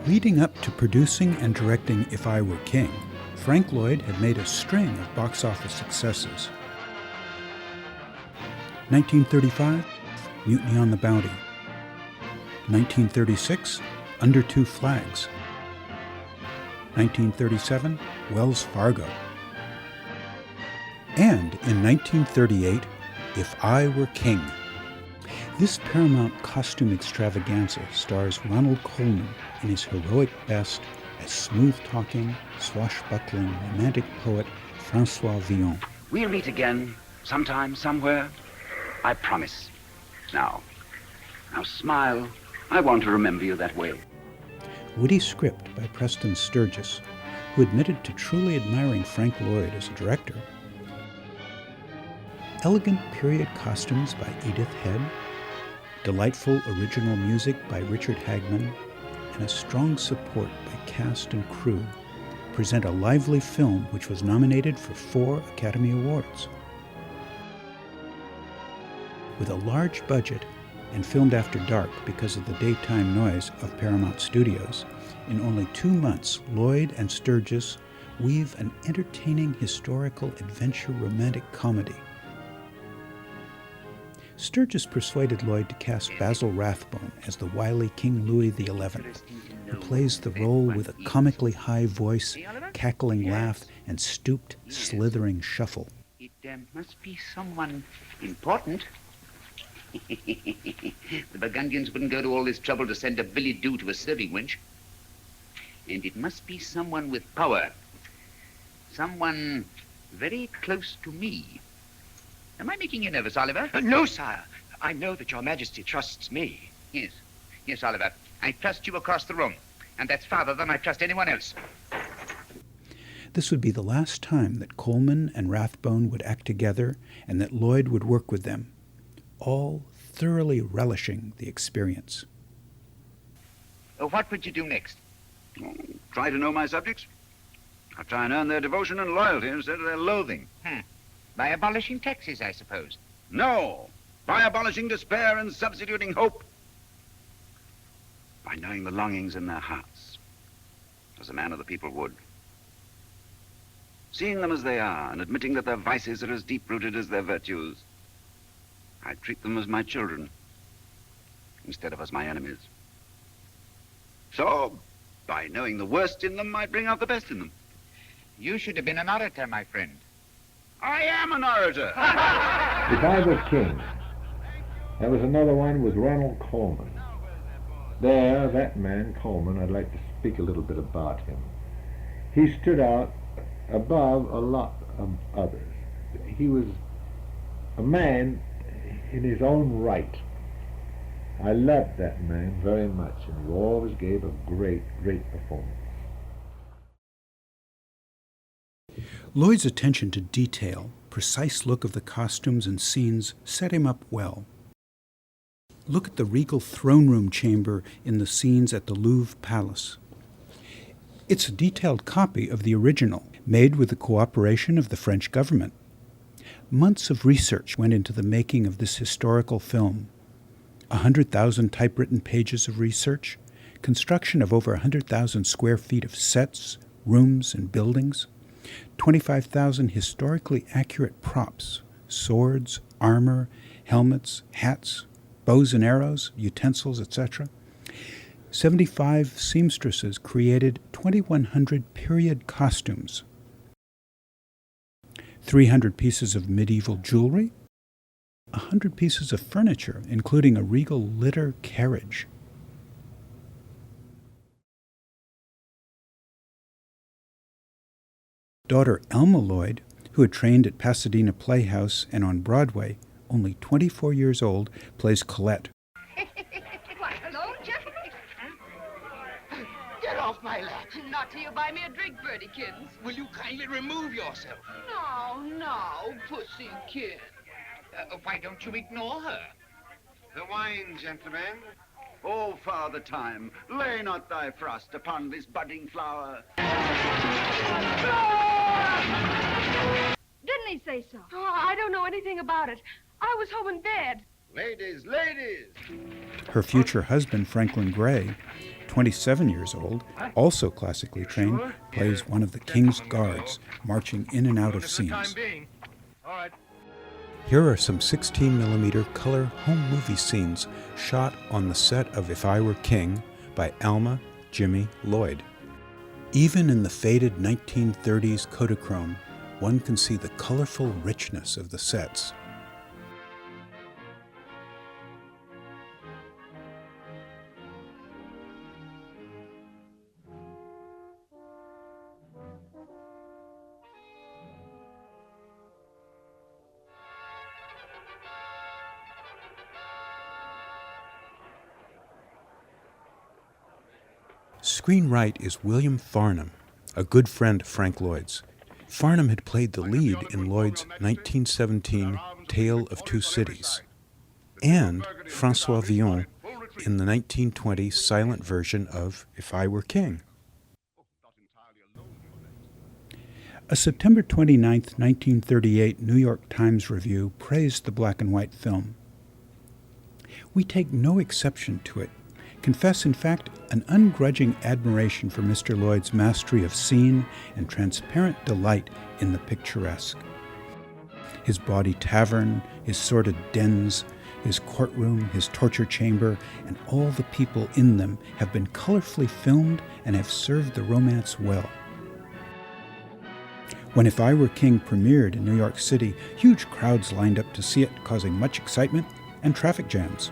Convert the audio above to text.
Leading up to producing and directing If I Were King, Frank Lloyd had made a string of box office successes. 1935, Mutiny on the Bounty. 1936, Under Two Flags. 1937, Wells Fargo. And in 1938, If I Were King. This Paramount costume extravaganza stars Ronald Colman in his heroic best as smooth-talking, swashbuckling, romantic poet François Villon. We'll meet again, sometime, somewhere. I promise. Now smile. I want to remember you that way. Witty script by Preston Sturgis, who admitted to truly admiring Frank Lloyd as a director. Elegant period costumes by Edith Head, delightful original music by Richard Hagman, and a strong support by cast and crew present a lively film which was nominated for 4 Academy Awards. With a large budget and filmed after dark because of the daytime noise of Paramount Studios, in only 2 months, Lloyd and Sturgis weave an entertaining historical adventure romantic comedy. Sturgis persuaded Lloyd to cast Basil Rathbone as the wily King Louis XI, who plays the role with a comically high voice, cackling laugh, and stooped, slithering shuffle. It must be someone important. The Burgundians wouldn't go to all this trouble to send a billet-doux to a serving wench. And it must be someone with power. Someone very close to me. Am I making you nervous, Oliver? No, sire. I know that your majesty trusts me. Yes, Oliver. I trust you across the room. And that's farther than I trust anyone else. This would be the last time that Colman and Rathbone would act together and that Lloyd would work with them, all thoroughly relishing the experience. What would you do next? Try to know my subjects. I'll try and earn their devotion and loyalty instead of their loathing. By abolishing taxes, I suppose. No, by abolishing despair and substituting hope. By knowing the longings in their hearts, as a man of the people would. Seeing them as they are and admitting that their vices are as deep-rooted as their virtues, I treat them as my children instead of as my enemies. So, by knowing the worst in them, I bring out the best in them. You should have been an orator, my friend. I am an orator. If I Were King. There was another one with Ronald Colman. There, that man, Colman, I'd like to speak a little bit about him. He stood out above a lot of others. He was a man in his own right. I loved that man very much, and he always gave a great, great performance. Lloyd's attention to detail, precise look of the costumes and scenes set him up well. Look at the regal throne room chamber in the scenes at the Louvre Palace. It's a detailed copy of the original, made with the cooperation of the French government. Months of research went into the making of this historical film. 100,000 typewritten pages of research, construction of over 100,000 square feet of sets, rooms, and buildings, 25,000 historically accurate props, swords, armor, helmets, hats, bows and arrows, utensils, etc. 75 seamstresses created 2,100 period costumes, 300 pieces of medieval jewelry, 100 pieces of furniture, including a regal litter carriage. Daughter Alma Lloyd, who had trained at Pasadena Playhouse and on Broadway, only 24 years old, plays Colette. Why, hello, gentlemen. Get off my lap. Not till you buy me a drink, Bertie Kittens. Will you kindly remove yourself? No, pussy kid. Why don't you ignore her? The wine, gentlemen. Oh, Father Time, lay not thy frost upon this budding flower. Didn't he say so? Oh, I don't know anything about it. I was home in bed. Ladies, ladies! Her future husband, Franklin Gray, 27 years old, also classically trained, plays one of the king's guards, marching in and out of scenes. Here are some 16mm color home movie scenes shot on the set of If I Were King by Alma, Jimmy, Lloyd. Even in the faded 1930s Kodachrome, one can see the colorful richness of the sets. Screen right is William Farnham, a good friend of Frank Lloyd's. Farnham had played the lead in Lloyd's 1917 Tale of Two Cities, and François Villon in the 1920 silent version of If I Were King. A September 29, 1938 New York Times review praised the black and white film. We take no exception to it, confess in fact an ungrudging admiration for Mr. Lloyd's mastery of scene and transparent delight in the picturesque. His bawdy tavern, his sordid dens, his courtroom, his torture chamber, and all the people in them have been colorfully filmed and have served the romance well. When If I Were King premiered in New York City, huge crowds lined up to see it, causing much excitement and traffic jams.